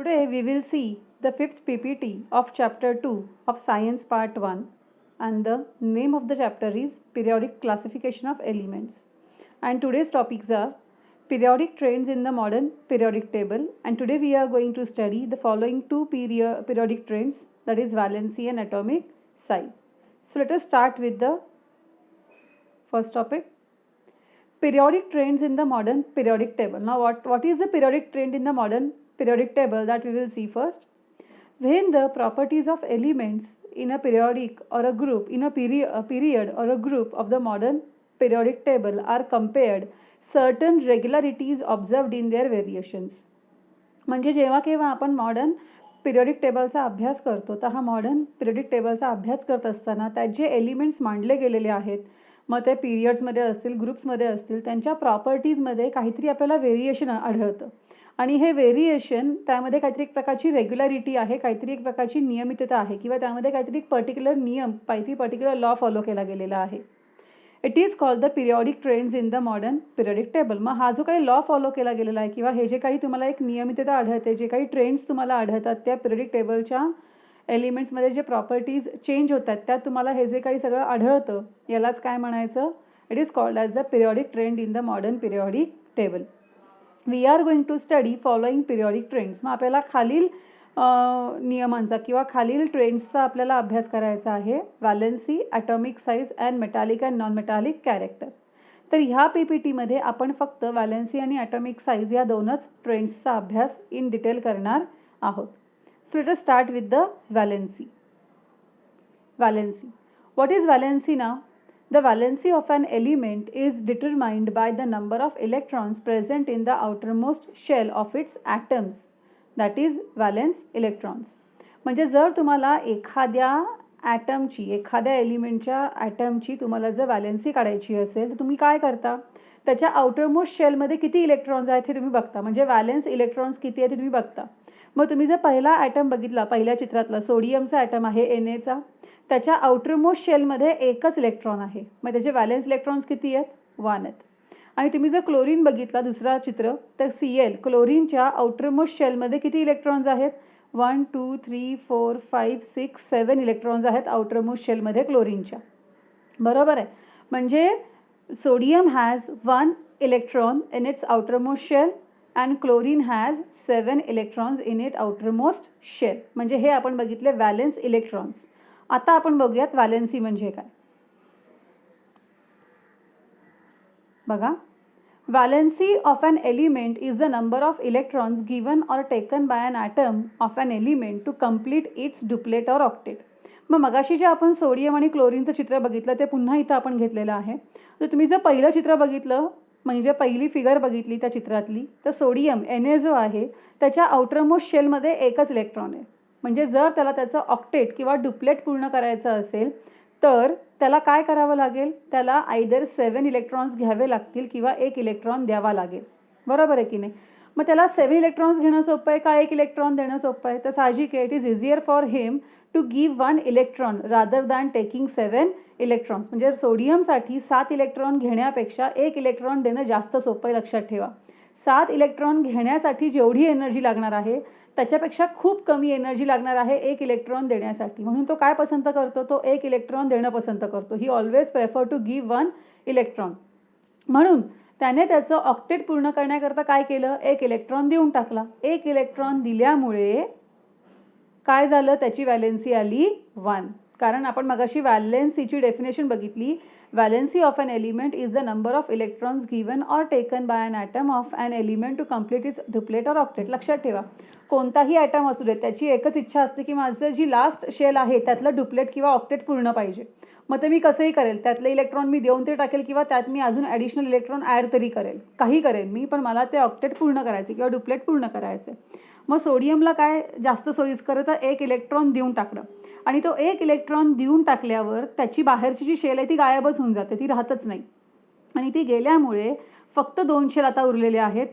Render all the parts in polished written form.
Today we will see the fifth PPT of chapter 2 of science part 1, and the name of the chapter is periodic classification of elements. And today's topics are periodic trends in the modern periodic table, and today we are going to study the following two periodic trends, that is valency and atomic size. So let us start with the first topic, periodic trends in the modern periodic table. Now what is the periodic trend in the modern periodic table, that we will see first. When the properties of elements in a periodic or a group in a period or a group of the modern periodic table are compared, certain regularities observed in their variations. म्हणजे जेव्हा केव्हा आपण modern periodic टेबलचा अभ्यास करतो, तर हा modern periodic टेबलचा अभ्यास करत असताना त्यात जे एलिमेंट्स मांडले गेलेले आहेत, मग ते पिरियड्समध्ये असतील, ग्रुप्समध्ये असतील, त्यांच्या प्रॉपर्टीजमध्ये काहीतरी आपल्याला व्हेरिएशन आढळतं. आणि हे व्हेरिएशन त्यामध्ये काहीतरी एक प्रकारची रेग्युलरिटी आहे, काहीतरी एक प्रकारची नियमितता आहे, किंवा त्यामध्ये काहीतरी एक पर्टिक्युलर नियम, काहीतरी पर्टिक्युलर लॉ फॉलो केला गेलेला आहे. It is called the periodic trends in the modern periodic table. मग हा जो काही लॉ फॉलो केला गेलेला आहे, किंवा हे जे काही तुम्हाला एक नियमितता आढळते, जे काही ट्रेंड्स तुम्हाला आढळतात त्या पिरियडिक टेबलच्या एलिमेंट्समध्ये जे प्रॉपर्टीज चेंज होतात, त्यात तुम्हाला हे जे काही सगळं आढळतं, यालाच काय म्हणायचं? It is called as the periodic trend in the modern periodic table. We are going to study following periodic trends. मग आपल्याला खालील नियमांचा किंवा खालील ट्रेंड्सचा आपल्याला अभ्यास करायचा आहे. Valency, atomic size and metallic and non metallic character. तर ह्या PPTमध्ये आपण फक्त व्हॅलेन्सी आणि ॲटॉमिक साईज या दोनच ट्रेंड्सचा अभ्यास इन डिटेल करणार आहोत. So let us start with the valency. Valency. What is valency now? The valency of an element is determined by the number of electrons present in the outermost shell of its atoms, that is valence electrons. म्हणजे जर तुम्हाला एखाद्या ॲटमची, एखाद्या एलिमेंटच्या ॲटमची तुम्हाला जर valency काढायची असेल, तर तुम्ही काय करता? त्याच्या आउटरमोस्ट शेलमध्ये किती इलेक्ट्रॉन्स आहेत हे तुम्ही बघता. म्हणजे व्हॅलेन्स इलेक्ट्रॉन्स किती आहेत हे तुम्ही बघता. मग तुम्ही जर पहिला ॲटम बघितला, पहिल्या चित्रातला सोडियमचा ॲटम आहे Na, त्याच्या आउटरमोस्ट शेलमध्ये एकच इलेक्ट्रॉन आहे. मग त्याचे व्हॅलेन्स इलेक्ट्रॉन्स किती आहेत? 1 आहेत. आणि तुम्ही जर क्लोरीन बघितला, दुसरा चित्र, तर Cl क्लोरीनच्या आउटरमोस्ट शेलमध्ये किती इलेक्ट्रॉन्स आहेत? 1 2 3 4 5 6 7 इलेक्ट्रॉन्स आहेत आउटरमोस्ट शेलमध्ये क्लोरीनच्या. बरोबर आहे. म्हणजे sodium has 1 electron in its outermost shell and chlorine has 7 electrons in it outermost shell. म्हणजे हे आपण बघितले व्हॅलेन्स इलेक्ट्रॉन्स. आता आपण बघूयात व्हॅलेन्सी म्हणजे काय. बघा, valency of an element is the number of electrons given or taken by an atom of an element to complete its duplet or octet. मग मगाशी जे आपण सोडियम आणि क्लोरीनचं चित्र बघितलं, ते पुन्हा इथं आपण घेतलेलं आहे. तर तुम्ही जर पहिलं चित्र बघितलं, म्हणजे पहिली फिगर बघितली त्या चित्रातली, तर सोडियम Na जो आहे, त्याच्या आउटरमोस्ट शेलमध्ये एकच इलेक्ट्रॉन आहे. म्हणजे जर त्याला त्याचं ऑक्टेट किंवा डुप्लेट पूर्ण करायचं असेल, तर त्याला काय करावं लागेल? त्याला आयदर 7 इलेक्ट्रॉन्स घ्यावे लागतील किंवा 1 इलेक्ट्रॉन द्यावा लागेल. बरोबर आहे की नाही? मग त्याला 7 इलेक्ट्रॉन्स घेणं सोपं आहे का 1 इलेक्ट्रॉन देणं सोपं आहे? तर साहजिक आहे, it is easier for him to give 1 electron rather than taking 7 electrons. म्हणजे सोडियमसाठी 7 इलेक्ट्रॉन घेण्यापेक्षा 1 इलेक्ट्रॉन देणं जास्त सोपं आहे. लक्षात ठेवा, 7 इलेक्ट्रॉन घेण्यासाठी जेवढी एनर्जी लागणार आहे, त्याच्यापेक्षा खूप कमी एनर्जी लागणार आहे 1 इलेक्ट्रॉन देण्यासाठी. म्हणून तो काय पसंत करतो? तो 1 इलेक्ट्रॉन देणं पसंत करतो. He always prefer to give 1 electron. म्हणून त्याने त्याचं ऑक्टेट पूर्ण करण्याकरता काय केलं? 1 इलेक्ट्रॉन देऊन टाकला. 1 इलेक्ट्रॉन दिल्यामुळे काय झालं? त्याची व्हॅलेन्सी आली 1. कारण आपण मगाशी व्हॅलेन्सीची डेफिनेशन बघितली. Valency of an element is the number of electrons given or taken by an atom of an element to complete its duplet or octet. लक्षात ठेवा, कोणताही ॲटम असू दे, त्याची एकच इच्छा असते की माझं जी लास्ट शेल आहे त्यातलं डुप्लेट किंवा ऑक्टेट पूर्ण पाहिजे. मग ते मी कसंही करेल, त्यातले इलेक्ट्रॉन मी देऊन तरी टाकेल किंवा त्यात मी अजून ॲडिशनल इलेक्ट्रॉन ॲड तरी करेल, काही करेल मी, पण मला ते ऑक्टेट पूर्ण करायचे किंवा डुप्लेट पूर्ण करायचे. मग सोडियमला काय जास्त सोयीस्कर, तर 1 इलेक्ट्रॉन देऊन टाकलं. आणि तो 1 इलेक्ट्रॉन देऊन टाकल्यावर त्याची बाहेरची जी शेल आहे ती गायबच होऊन जाते, ती राहतच नाही. आणि ती गेल्यामुळे फक्त 2 शेल आता उरलेले आहेत.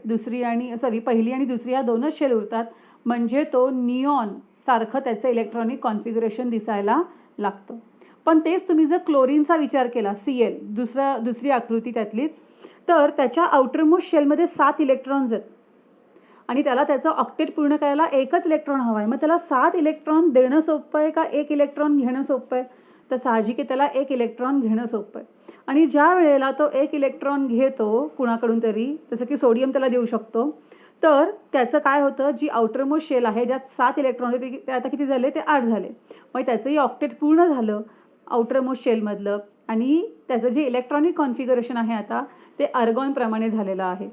पहिली आणि दुसरी ह्या 2च शेल उरतात. म्हणजे तो निऑन सारखं त्याचं इलेक्ट्रॉनिक कॉन्फिगरेशन दिसायला लागतं. पण तेच तुम्ही जर क्लोरीनचा विचार केला, Cl दुसरी आकृती त्यातलीच, तर त्याच्या आउटरमोस्ट शेलमध्ये 7 इलेक्ट्रॉन्स आहेत. आणि त्याला त्याचं ऑक्टेट पूर्ण करायला एकच इलेक्ट्रॉन हवा आहे. मग त्याला 7 इलेक्ट्रॉन देणं सोपं आहे का 1 इलेक्ट्रॉन घेणं सोपं आहे? तर साहजिक आहे त्याला 1 इलेक्ट्रॉन घेणं सोपं आहे. आणि ज्या वेळेला तो 1 इलेक्ट्रॉन घेतो कुणाकडून तरी, जसं की सोडियम त्याला देऊ शकतो, तर त्याचं काय होतं, जी आउटरमोस्ट शेल आहे ज्यात 7 इलेक्ट्रॉन होते ते आता किती झाले, ते 8 झाले. मग त्याचंही ऑक्टेट पूर्ण झालं आउटरमोस्ट शेलमधलं आणि त्याचं जे इलेक्ट्रॉनिक कॉन्फिगरेशन आहे आता ते आर्गॉनप्रमाणे झालेलं आहे.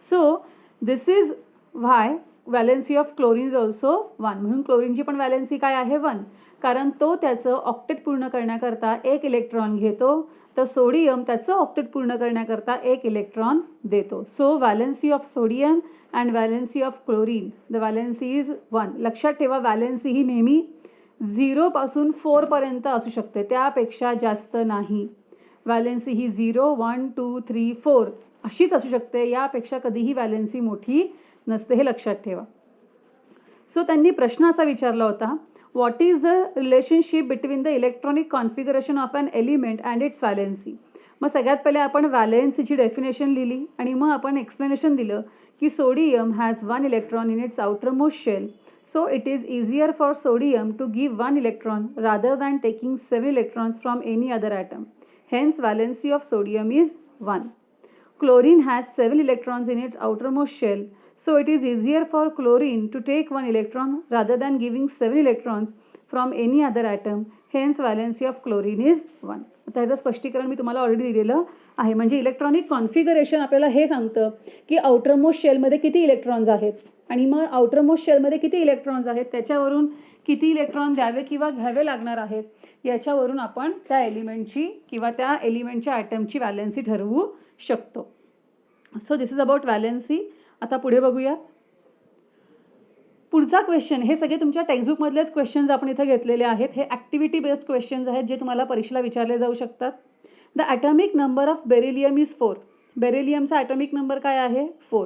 So this is why valency of chlorine is also 1. म्हणून क्लोरीनची पण व्हॅलेन्सी काय आहे 1, कारण तो त्याचं ऑक्टेट पूर्ण करण्याकरता 1 इलेक्ट्रॉन घेतो, तर सोडियम त्याचं ऑक्टेट पूर्ण करण्याकरता 1 इलेक्ट्रॉन देतो. So valency of sodium and valency of chlorine, the valency is 1. लक्षात ठेवा, व्हॅलेन्सी ही नेहमी 0 पासून 4 पर्यंत असू शकते, त्यापेक्षा जास्त नाही. व्हॅलेन्सी ही 0, 1, 2, 3, 4 अशीच असू शकते, यापेक्षा कधीही व्हॅलेन्सी मोठी नसते, हे लक्षात ठेवा. सो त्यांनी प्रश्न असा विचारला होता, what is the relationship between the electronic configuration of an element and its valency. मग सगळ्यात पहिले आपण व्हॅलेन्सीची डेफिनेशन लिहिली आणि मग आपण एक्सप्लेनेशन दिलं की sodium has 1 electron in its outermost shell. So it is easier for sodium to give 1 electron rather than taking 7 electrons from any other atom. Hence valency of sodium is 1. Chlorine has 7 electrons in its outermost shell. So it is easier for chlorine to take 1 electron rather than giving 7 electrons from any other atom. Hence valency of chlorine is 1. त्याचं स्पष्टीकरण मी तुम्हाला already दिलेलं आहे. म्हणजे electronic configuration आपल्याला हे सांगतं की आउटरमोस्ट शेलमध्ये किती इलेक्ट्रॉन्स आहेत आणि मग आउटरमोस्ट शेलमध्ये किती इलेक्ट्रॉन्स आहेत त्याच्यावरून किती इलेक्ट्रॉन द्यावे किंवा घ्यावे लागणार आहेत याच्यावरून आपण त्या एलिमेंटची किंवा त्या एलिमेंटच्या ॲटमची व्हॅलेन्सी ठरवू शकतो. So this is about valency. आता पुढे बघूया. पुढचा क्वेश्चन, हे सगळे तुमच्या टेक्स्टबुकमधलेच क्वेश्चन्स आपण इथे घेतलेले आहेत. हे ॲक्टिव्हिटी बेस्ड क्वेश्चन्स आहेत जे तुम्हाला परीक्षेला विचारले जाऊ शकतात. The atomic number of beryllium is 4. बेरिलियमचा ॲटॉमिक नंबर काय आहे 4.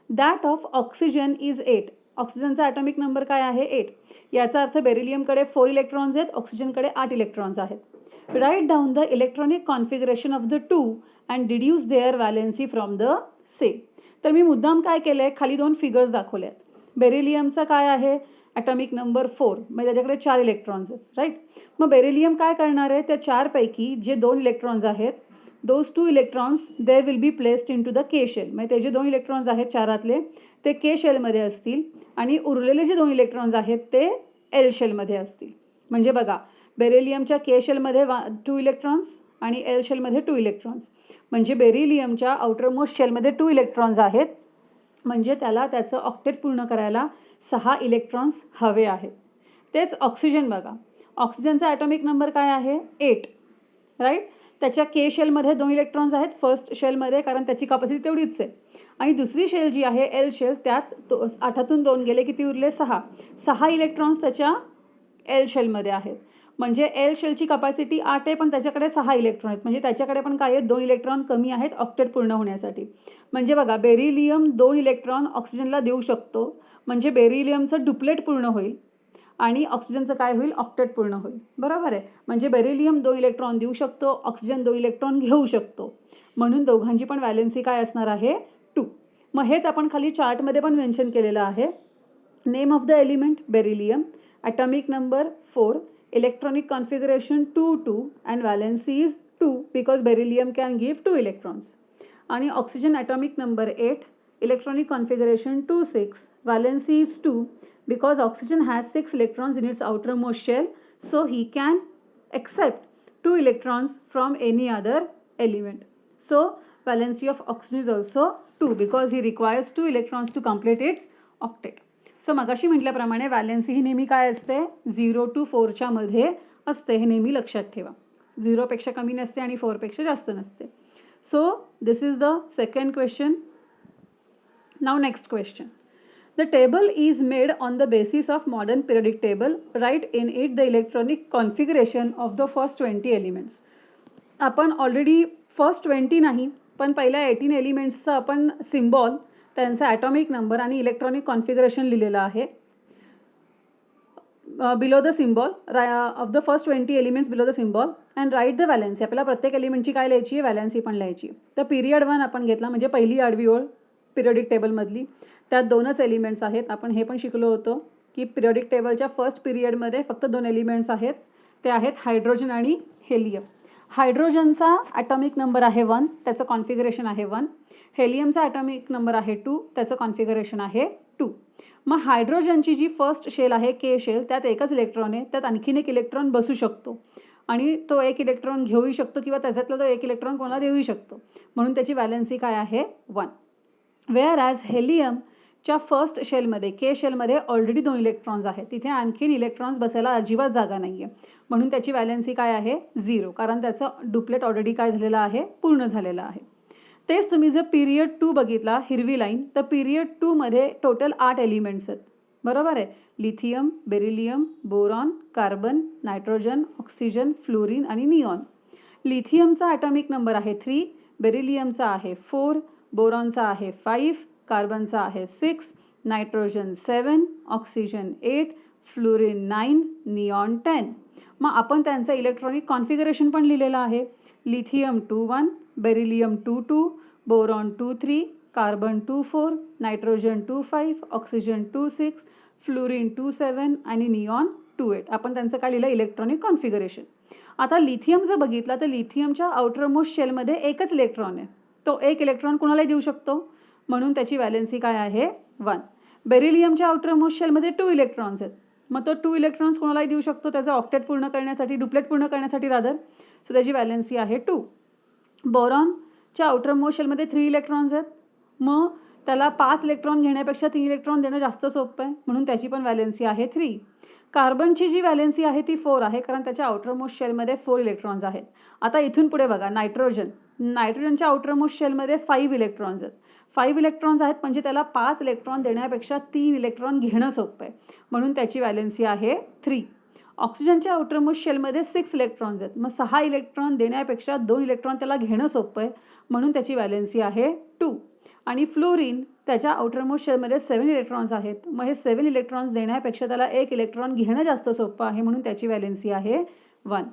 That of oxygen is 8. ऑक्सिजनचा ॲटॉमिक नंबर काय आहे 8. याचा अर्थ बेरिलियमकडे 4 इलेक्ट्रॉन्स आहेत, ऑक्सिजनकडे 8 इलेक्ट्रॉन्स आहेत. Write down the electronic configuration of the 2 and deduce their valency from the same. तर मी मुद्दाम काय केलं आहे, खाली 2 फिगर्स दाखवले आहेत. बेरिलियमचा काय आहे ॲटॉमिक नंबर 4, म्हणजे त्याच्याकडे 4 इलेक्ट्रॉन्स आहेत, राईट. मग बेरिलियम काय करणार आहे, त्या 4 पैकी जे 2 इलेक्ट्रॉन्स आहेत, those 2 electrons they will be placed into the K shell. म्हणजे ते जे 2 इलेक्ट्रॉन्स आहेत 4 ते के शेलमध्ये असतील आणि उरलेले जे 2 इलेक्ट्रॉन्स आहेत ते एल शेलमध्ये असतील. म्हणजे बघा, बेरिलियमच्या के शेलमध्ये 2 इलेक्ट्रॉन्स आणि एल शेलमध्ये 2 इलेक्ट्रॉन्स. म्हणजे बेरिलियमच्या आउटरमोस्ट शेलमध्ये 2 इलेक्ट्रॉन्स आहेत, म्हणजे त्याला त्याचं ऑक्टेट पूर्ण करायला 6 इलेक्ट्रॉन्स हवे आहेत. तेच ऑक्सिजन बघा, ऑक्सिजनचा ॲटॉमिक नंबर काय आहे 8, राईट. त्याच्या के शेलमध्ये 2 इलेक्ट्रॉन्स आहेत फर्स्ट शेलमध्ये, कारण त्याची कॅपॅसिटी तेवढीच आहे. आणि दुसरी शेल जी आहे एल शेल, त्यात 8तून 2 गेले किती उरले 6 इलेक्ट्रॉन्स त्याच्या एल शेलमध्ये आहेत. म्हणजे एल शेलची कॅपॅसिटी 8 आहे पण त्याच्याकडे 6 इलेक्ट्रॉन आहेत, म्हणजे त्याच्याकडे पण काय आहेत 2 इलेक्ट्रॉन कमी आहेत ऑक्टेट पूर्ण होण्यासाठी. म्हणजे बघा, बेरिलियम 2 इलेक्ट्रॉन ऑक्सिजनला देऊ शकतो, म्हणजे बेरिलियमचं डुप्लेट पूर्ण होईल आणि ऑक्सिजनचं काय होईल ऑक्टेट पूर्ण होईल, बरोबर आहे. म्हणजे बेरिलियम 2 इलेक्ट्रॉन देऊ शकतो, ऑक्सिजन 2 इलेक्ट्रॉन घेऊ शकतो, म्हणून दोघांची पण व्हॅलेन्सी काय असणार आहे 2. मग हेच आपण खाली चार्टमध्ये पण मेन्शन केलेलं आहे. Name of the element beryllium, atomic number 4, electronic configuration 2 and valency is 2 because beryllium can give 2 electrons. आणि oxygen atomic number 8, electronic configuration 2 6, valency is 2 because oxygen has 6 electrons in its outermost shell, so he can accept 2 electrons from any other element. So valency of oxygen is also 2 because he requires 2 electrons to complete its octet. So मगाशी म्हटल्याप्रमाणे valency ही नेहमी काय असते 0 to 4च्या मध्ये असते, हे नेहमी लक्षात ठेवा. 0पेक्षा कमी नसते आणि 4पेक्षा जास्त नसते. So this is the second question. नाव next question. The table is made on the basis of modern periodic table. Write in it the electronic configuration of the first 20 elements. आपण ऑलरेडी फर्स्ट 20 नाही पण पहिल्या 18 एलिमेंट्सचा आपण symbol, त्यांचा atomic number आणि electronic configuration लिहिलेलं आहे below the symbol of the first 20 elements below the symbol and write the valency. आपल्याला प्रत्येक एलिमेंटची काय लिहायची आहे व्हॅलेन्सी पण लिहायची. तर पिरियड 1 आपण घेतला, म्हणजे पहिली आडवी ओळ पिरियडिक टेबलमधली, त्यात 2च एलिमेंट्स आहेत. आपण हे पण शिकलो होतो की पिरियॉडिक टेबलच्या फर्स्ट पिरियडमध्ये फक्त 2 एलिमेंट्स आहेत, ते आहेत हायड्रोजन आणि हेलियम. हायड्रोजनचा ॲटॉमिक नंबर आहे 1, त्याचं कॉन्फिगरेशन आहे 1. हेलियमचा ॲटॉमिक नंबर आहे 2, त्याचं कॉन्फिगरेशन आहे 2. मग हायड्रोजनची जी फर्स्ट शेल आहे के शेल, त्यात एकच इलेक्ट्रॉन आहे, त्यात आणखीन एक इलेक्ट्रॉन बसू शकतो आणि तो एक इलेक्ट्रॉन घेऊही शकतो किंवा त्याच्यातला तो एक इलेक्ट्रॉन कोणाला देऊही शकतो, म्हणून त्याची व्हॅलेन्सी काय आहे 1. वेअर ॲज हेलियमच्या फर्स्ट शेलमध्ये के शेलमध्ये ऑलरेडी 2 इलेक्ट्रॉन्स आहेत, तिथे आणखीन इलेक्ट्रॉन्स बसायला अजिबात जागा नाही आहे, म्हणून त्याची व्हॅलेन्सी काय आहे 0, कारण त्याचं डुप्लेट ऑलरेडी काय झालेलं आहे, पूर्ण झालेलं आहे. तेच तुम्ही जर पिरियड 2 बघितला, हिरवी लाईन, तर पिरियड 2 मध्ये टोटल 8 एलिमेंट्स आहेत, बरोबर आहे. Lithium, beryllium, boron, carbon, nitrogen, oxygen, fluorine आणि निऑन. लिथियमचा ॲटॉमिक नंबर आहे 3, बेरिलियमचा आहे 4, बोरॉनचा आहे 5, कार्बनचा आहे 6, नायट्रोजन 7, ऑक्सिजन 8, फ्लोरीन 9, निऑन 10. मग आपण त्यांचं इलेक्ट्रॉनिक कॉन्फिगरेशन पण लिहिलेलं आहे. Lithium 2,1, beryllium 2,2, boron 2,3, carbon 2,4, nitrogen 2,5, oxygen 2,6, fluorine 2,7 आणि निऑन 2,8. आपण त्यांचं काय लिहिलं, इलेक्ट्रॉनिक कॉन्फिगरेशन. आता लिथियम जर बघितला तर लिथियमच्या आउटरमोस्ट शेलमध्ये एकच इलेक्ट्रॉन आहे, तो एक इलेक्ट्रॉन कोणालाही देऊ शकतो, म्हणून त्याची व्हॅलेन्सी काय आहे 1. बेरिलियमच्या आउटरमोस्ट शेलमध्ये 2 इलेक्ट्रॉन्स आहेत, मग तो 2 इलेक्ट्रॉन्स कोणालाही देऊ शकतो, त्याचा ऑक्टेट पूर्ण करण्यासाठी, डुप्लेट पूर्ण करण्यासाठी रादर, सो त्याची व्हॅलेन्सी आहे 2. बोरॉनच्या आउटरमोस्ट शेलमध्ये 3 इलेक्ट्रॉन्स आहेत, मग त्याला 5 इलेक्ट्रॉन घेण्यापेक्षा 3 इलेक्ट्रॉन देणं जास्त सोपं आहे, म्हणून त्याची पण व्हॅलेन्सी आहे 3. कार्बनची जी व्हॅलेन्सी आहे ती 4 आहे, कारण त्याच्या आउटरमोस्ट शेलमध्ये 4 इलेक्ट्रॉन्स आहेत. आता इथून पुढे बघा, नायट्रोजनच्या आउटरमोस्ट शेलमध्ये 5 इलेक्ट्रॉन्स आहेत. 5 इलेक्ट्रॉन्स आहेत म्हणजे त्याला 5 इलेक्ट्रॉन देण्यापेक्षा 3 इलेक्ट्रॉन घेणं सोपं आहे, म्हणून त्याची व्हॅलेन्सी आहे 3. ऑक्सिजनच्या आउटरमोस्ट शेलमध्ये 6 इलेक्ट्रॉन्स आहेत, मग 6 इलेक्ट्रॉन देण्यापेक्षा 2 इलेक्ट्रॉन त्याला घेणं सोपं आहे, म्हणून त्याची व्हॅलेन्सी आहे 2. आणि फ्लोरीन त्याच्या आउटरमोस्ट शेलमध्ये 7 इलेक्ट्रॉन्स आहेत, मग हे 7 इलेक्ट्रॉन्स देण्यापेक्षा त्याला 1 इलेक्ट्रॉन घेणं जास्त सोपं आहे, म्हणून त्याची व्हॅलेन्सी आहे 1.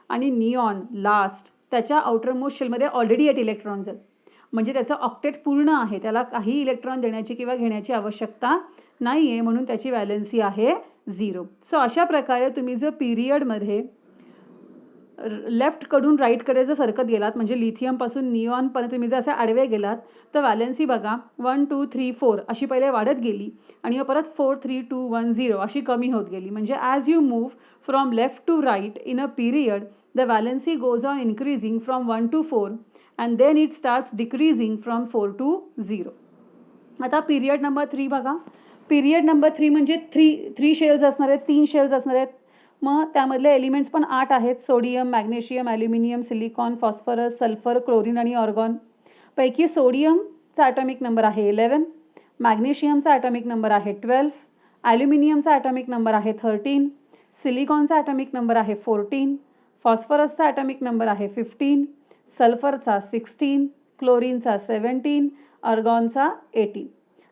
आणि निऑन लास्ट, त्याच्या आउटरमोस्ट शेलमध्ये ऑलरेडी 8 इलेक्ट्रॉन्स आहेत, म्हणजे त्याचं ऑक्टेट पूर्ण आहे, त्याला काही इलेक्ट्रॉन देण्याची किंवा घेण्याची आवश्यकता नाही आहे, म्हणून त्याची व्हॅलेन्सी आहे 0. सो अशा प्रकारे तुम्ही जर पिरियडमध्ये लेफ्टकडून राईटकडे जर सरकत गेलात, म्हणजे लिथियमपासून निऑनपर्यंत तुम्ही जर असे आडवे गेलात, तर व्हॅलेन्सी बघा 1 2 3 4 अशी पहिले वाढत गेली आणि मग परत 4 3 2 1 0 अशी कमी होत गेली. म्हणजे as you move from left to right in a period, the valency goes on increasing from 1 to 4 and then it starts decreasing from 4 to 0. आता पिरियड नंबर 3 बघा. पिरियड नंबर 3 म्हणजे 3 शेल्स असणार आहेत, 3 शेल्स असणार आहेत. मग त्यामधले एलिमेंट्स पण 8 आहेत, sodium, magnesium, aluminium, silicon, phosphorus, sulphur, chlorine आणि ऑर्गॉन. पैकी सोडियमचा ॲटॉमिक नंबर आहे 11, मॅग्नेशियमचा ॲटॉमिक नंबर आहे 12, ॲल्युमिनियमचा ॲटॉमिक नंबर आहे 13, सिलिकॉनचा ॲटॉमिक नंबर आहे 14, फॉस्फरसचा ॲटॉमिक नंबर आहे 15, सल्फरचा 16, क्लोरीनचा 17, ऑर्गॉनचा 18.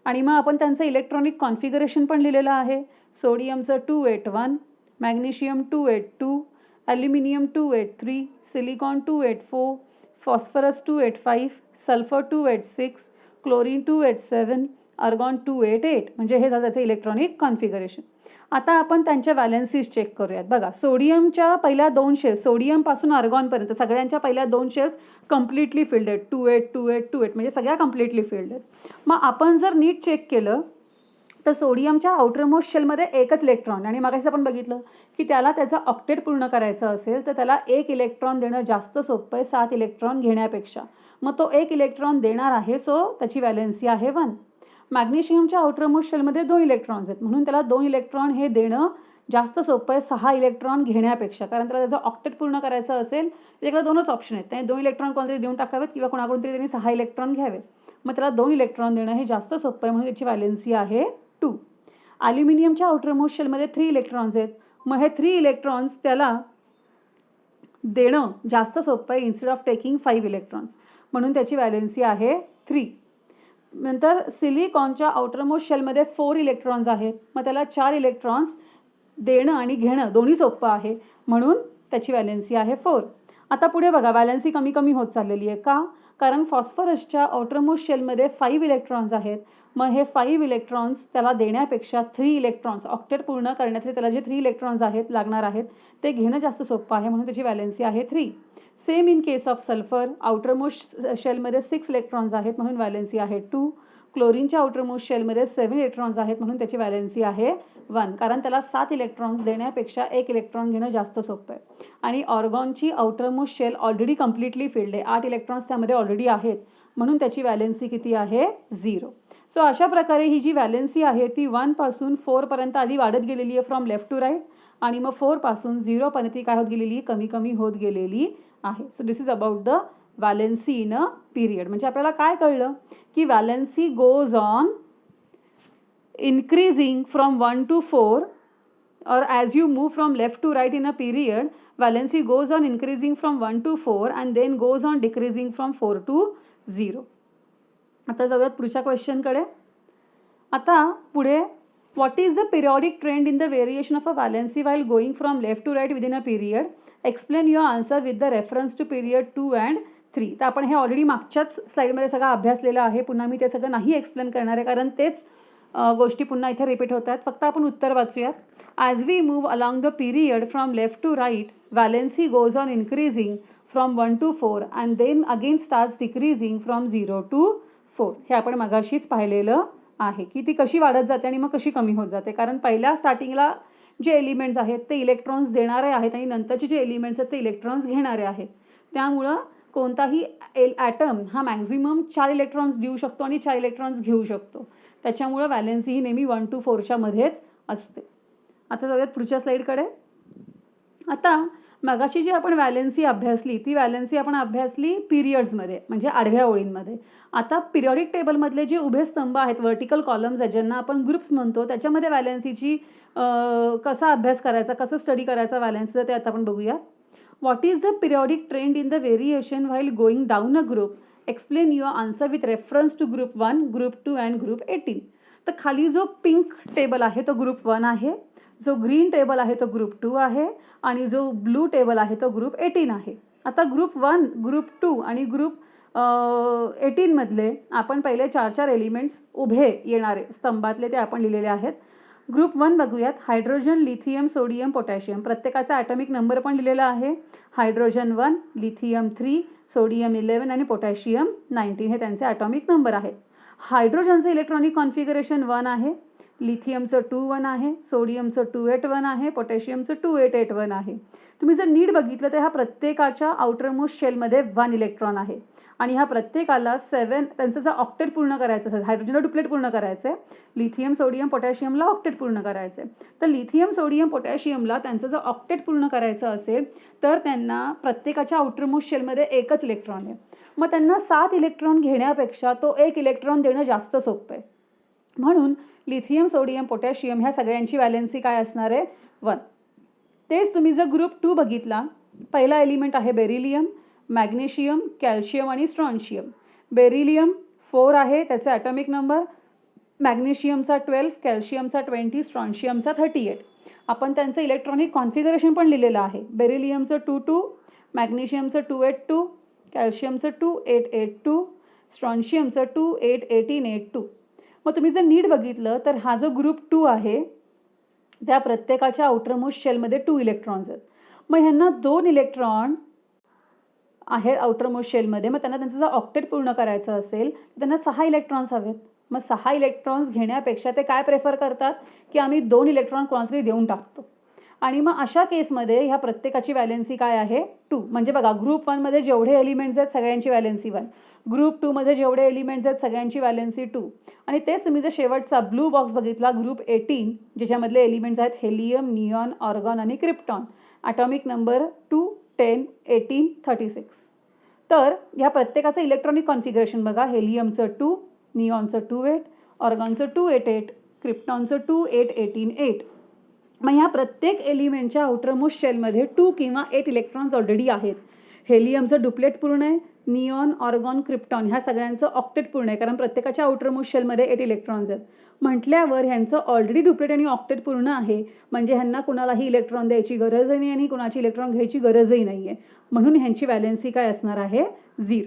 आणि मग आपण त्यांचं इलेक्ट्रॉनिक कॉन्फिगरेशन पण लिहिलेलं आहे. सोडियमचं 281, magnesium 282, aluminium 283, silicon 284, phosphorus 285, sulphur 286, chlorine 287, argon 288. म्हणजे हे झालं त्याचं इलेक्ट्रॉनिक कॉन्फिगरेशन. आता आपण त्यांच्या व्हॅलेन्सीज चेक करूयात. बघा, सोडियमच्या पहिल्या 2 शेल्स, सोडियमपासून आर्गॉनपर्यंत सगळ्यांच्या पहिल्या 2 शेल्स कम्प्लिटली फिल्ड आहेत, 28 28 28, म्हणजे सगळ्या कम्प्लिटली फिल्ड आहेत. मग आपण जर नीट चेक केलं तर सोडियमच्या आउटरमोस्ट शेलमध्ये एकच इलेक्ट्रॉन, आणि मगाशी आपण बघितलं की त्याला त्याचं ऑक्टेट पूर्ण करायचं असेल तर त्याला 1 इलेक्ट्रॉन देणं जास्त सोपं आहे 7 इलेक्ट्रॉन घेण्यापेक्षा. मग तो 1 इलेक्ट्रॉन देणार आहे, सो त्याची व्हॅलेन्सी आहे 1. मॅग्नेशियमच्या आउटरमोस्ट शेलमध्ये 2 इलेक्ट्रॉन्स आहेत, म्हणून त्याला 2 इलेक्ट्रॉन हे देणं जास्त सोपं आहे 6 इलेक्ट्रॉन घेण्यापेक्षा, कारण त्याला त्याचं ऑक्टेट पूर्ण करायचं असेल त्याच्याकडे 2च ऑप्शन आहेत. त्याने 2 इलेक्ट्रॉन कोणतरी देऊन टाकावेत किंवा कोणाकडून तरी त्यांनी 6 इलेक्ट्रॉन घ्यावेत. मग त्याला 2 इलेक्ट्रॉन देणं हे जास्त सोपं आहे, म्हणून त्याची व्हॅलेन्सी आहे 2. ॲल्युमिनियमच्या आउटरमोस्ट शेलमध्ये 3 इलेक्ट्रॉन्स आहेत, मग हे 3 इलेक्ट्रॉन्स त्याला देणं जास्त सोपं आहे इन्स्टेड ऑफ टेकिंग 5 इलेक्ट्रॉन्स, म्हणून त्याची व्हॅलेन्सी आहे 3. नंतर सिलिकॉनच्या आउटरमोस्ट शेलमध्ये 4 इलेक्ट्रॉन्स आहेत, मग त्याला 4 इलेक्ट्रॉन्स देणं आणि घेणं दोन्ही सोपं आहे, म्हणून त्याची व्हॅलेन्सी आहे 4. आता पुढे बघा, व्हॅलेन्सी कमी कमी होत चाललेली आहे. का? कारण फॉस्फरसच्या आउटरमोस्ट शेलमध्ये 5 इलेक्ट्रॉन्स आहेत, मग हे 5 इलेक्ट्रॉन्स त्याला देण्यापेक्षा 3 इलेक्ट्रॉन्स ऑक्टेट पूर्ण करण्यासाठी त्याला जे 3 इलेक्ट्रॉन्स आहेत लागणार आहेत ते घेणं जास्त सोपं आहे, म्हणून त्याची व्हॅलेन्सी आहे 3. Same in case of sulphur, outermost शेलमध्ये 6 इलेक्ट्रॉन्स आहेत म्हणून व्हॅलेन्सी आहे 2. क्लोरीनच्या आउटरमोस्ट शेलमध्ये 7 इलेक्ट्रॉन्स आहेत म्हणून त्याची व्हॅलेन्सी आहे 1, कारण त्याला 7 इलेक्ट्रॉन्स देण्यापेक्षा 1 इलेक्ट्रॉन घेणं जास्त सोपं आहे. आणि ऑर्गॉनची outermost shell already completely filled आहे, 8 इलेक्ट्रॉन्स त्यामध्ये ऑलरेडी आहेत म्हणून त्याची व्हॅलेन्सी किती आहे 0. सो अशा प्रकारे ही जी व्हॅलेन्सी आहे ती 1 पासून 4 पर्यंत आधी वाढत गेलेली आहे फ्रॉम लेफ्ट टू राईट, आणि मग 4 पासून 0 पर्यंत ती काय होत गेलेली, कमी कमी होत गेलेली आहे. So this is about the valency in a period. म्हणजे आपल्याला काय कळलं की valency goes on increasing from 1 to 4, or as you move from left to right in a period, valency goes on increasing from 1 to 4 and then goes on decreasing from 4 to 0. आता जाऊयात पुढच्या क्वेश्चनकडे. आता पुढे, what is the periodic trend in the variation of a valency while going from left to right within a period? Explain your answer with the reference to period 2 and 3. तर आपण हे already मागच्याच स्लाइडमध्ये सगळं अभ्यासलेलं आहे, पुन्हा मी ते सगळं नाही एक्सप्लेन करणार आहे कारण तेच गोष्टी पुन्हा इथे रिपीट होत आहेत. फक्त आपण उत्तर वाचूयात. As we move along the period from left to right, valency goes on increasing from 1 to 4 and then again starts decreasing from 0 to 4. हे आपण मगाशीच पाहिलेलं आहे की ती कशी वाढत जाते आणि मग कशी कमी होत जाते. कारण पहिल्या स्टार्टिंगला जे एलिमेंट्स आहेत ते इलेक्ट्रॉन्स देणारे आहेत आणि नंतरचे जे एलिमेंट्स आहेत ते इलेक्ट्रॉन्स घेणारे आहेत. त्यामुळं कोणताही ॲटम हा मॅक्झिमम 4 इलेक्ट्रॉन्स देऊ शकतो आणि 4 इलेक्ट्रॉन्स घेऊ शकतो. त्याच्यामुळं व्हॅलेन्सी ही नेहमी 1 to 4च्या मध्येच असते. आता जाऊयात पुढच्या स्लाईडकडे. आता मगाशी जी आपण व्हॅलेन्सी अभ्यासली ती व्हॅलेन्सी आपण अभ्यासली पिरियड्समध्ये म्हणजे आडव्या ओळींमध्ये. आता पिरियॉडिक टेबलमधले जे उभे स्तंभ आहेत, व्हर्टिकल कॉलम्स आहेत ज्यांना आपण ग्रुप्स म्हणतो, त्याच्यामध्ये व्हॅलेन्सीची कसा अभ्यास करायचा, कसं स्टडी करायचा व्हॅलेन्सीचं ते आता आपण बघूया. What is the periodic trend in the variation while going down a group? Explain your answer with reference to group 1, group 2 and group 18. तर खाली जो पिंक टेबल आहे तो ग्रुप 1 आहे, जो ग्रीन टेबल आहे तो ग्रुप 2 आहे आणि जो ब्लू टेबल आहे तो ग्रुप 18 आहे. आता ग्रुप 1, ग्रुप 2 आणि ग्रुप 18 मधले आपण पहिले 4 एलिमेंट्स उभे येणारे स्तंभातले ते आपण लिहिलेले आहेत. ग्रुप 1 बघूयात. Hydrogen, lithium, sodium, potassium. प्रत्येकाचा ॲटॉमिक नंबर पण लिहिलेला आहे. हायड्रोजन 1, लिथियम 3, सोडियम 11 आणि पोटॅशियम 19 हे त्यांचे ॲटॉमिक नंबर आहेत. हायड्रोजनचं इलेक्ट्रॉनिक कॉन्फिगरेशन 1 आहे, लिथियमचं 2-1 आहे, सोडियमचं 2-8-1 आहे, पोटॅशियमचं 2-8-8-1 आहे. तुम्ही जर नीट बघितलं तर ह्या प्रत्येकाच्या आउटरमोस्ट शेलमध्ये 1 इलेक्ट्रॉन आहे आणि ह्या प्रत्येकाला 7 त्यांचं जर ऑक्टेट पूर्ण करायचं असेल, हायड्रोजनला डुप्लेट पूर्ण करायचं आहे, लिथियम, सोडियम, पोटॅशियमला ऑक्टेट पूर्ण करायचं आहे. तर लिथियम, सोडियम, पोटॅशियमला त्यांचं जर ऑक्टेट पूर्ण करायचं असेल तर त्यांना प्रत्येकाच्या आउटरमोस्ट शेलमध्ये एकच इलेक्ट्रॉन आहे. मग त्यांना 7 इलेक्ट्रॉन घेण्यापेक्षा तो 1 इलेक्ट्रॉन देणं जास्त सोपं आहे. म्हणून लिथियम, सोडियम, पोटॅशियम ह्या सगळ्यांची व्हॅलेन्सी काय असणार आहे 1. तेच तुम्ही जर ग्रुप 2 बघितला, पहिला एलिमेंट आहे बेरिलियम, मॅग्नेशियम, कॅल्शियम आणि स्ट्रॉन्शियम. बेरिलियम 4 आहे त्याचा ॲटॉमिक नंबर, मॅग्नेशियमचा 12, कॅल्शियमचा 20, स्ट्रॉन्शियमचा 38. आपण त्यांचं इलेक्ट्रॉनिक कॉन्फिगरेशन पण लिहिलेलं आहे. बेरिलियमचं 2-2, मॅग्नेशियमचं 2-8-2, कॅल्शियमचं 2-8-8-2, स्ट्रॉन्शियमचं 2-8-18-8-2. मग तुम्ही जर नीट बघितलं तर हा जो ग्रुप 2 आहे त्या प्रत्येकाच्या आउटरमोस्ट शेलमध्ये 2 इलेक्ट्रॉन्स आहेत. मग ह्यांना 2 इलेक्ट्रॉन आहेत आउटरमोस्ट शेलमध्ये. मग त्यांना त्यांचं जर ऑक्टेट पूर्ण करायचं असेल तर त्यांना 6 इलेक्ट्रॉन्स हवेत. मग 6 इलेक्ट्रॉन्स घेण्यापेक्षा ते काय प्रेफर करतात की आम्ही 2 इलेक्ट्रॉन कोणातरी देऊन टाकतो. आणि मग अशा केसमध्ये ह्या प्रत्येकाची व्हॅलेन्सी काय आहे 2. म्हणजे बघा ग्रुप 1 मध्ये जेवढे एलिमेंट्स आहेत सगळ्यांची व्हॅलेन्सी 1, ग्रुप 2 मध्ये जेवढे एलिमेंट्स आहेत सगळ्यांची व्हॅलेन्सी 2. आणि तेच तुम्ही जर शेवटचा ब्लू बॉक्स बघितला ग्रुप 18 ज्याच्यामधले एलिमेंट्स आहेत हेलियम, निऑन, ऑर्गॉन आणि क्रिप्टॉन. Atomic number 2, 10, 18, 36. तर ह्या प्रत्येकाचं इलेक्ट्रॉनिक कॉन्फिगरेशन बघा. हेलियमचं 2, निऑनचं 2-8, ऑर्गॉनचं 2-8-8, क्रिप्टॉनचं 2-8-18-8. मग ह्या प्रत्येक एलिमेंटच्या आउटरमोस्ट शेलमध्ये 2 किंवा 8 इलेक्ट्रॉन्स ऑलरेडी आहेत. हेलियमचं डुप्लेट पूर्ण आहे, निऑन, ऑर्गॉन, क्रिप्टॉन ह्या सगळ्यांचं ऑक्टेट पूर्ण आहे कारण प्रत्येकाच्या आउटरमोस्ट शेलमध्ये 8 इलेक्ट्रॉन्स आहेत. म्हटल्यावर ह्यांचं ऑलरेडी डुप्लेट आणि ऑक्टेट पूर्ण आहे म्हणजे ह्यांना कुणालाही इलेक्ट्रॉन द्यायची गरजही नाही आणि कुणाची इलेक्ट्रॉन घ्यायची गरजही नाही आहे. म्हणून ह्यांची व्हॅलेन्सी काय असणार आहे 0.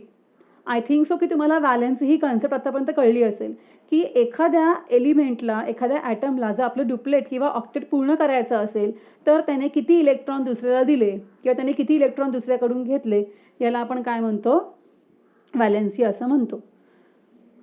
आय थिंक सो की तुम्हाला व्हॅलेन्सी ही कन्सेप्ट आतापर्यंत कळली असेल की एखाद्या एलिमेंटला, एखाद्या ॲटमला जर आपलं डुप्लेट किंवा ऑक्टेट पूर्ण करायचं असेल तर त्याने किती इलेक्ट्रॉन दुसऱ्याला दिले किंवा त्याने किती इलेक्ट्रॉन दुसऱ्याकडून घेतले याला आपण काय म्हणतो, व्हॅलेन्सी असं म्हणतो.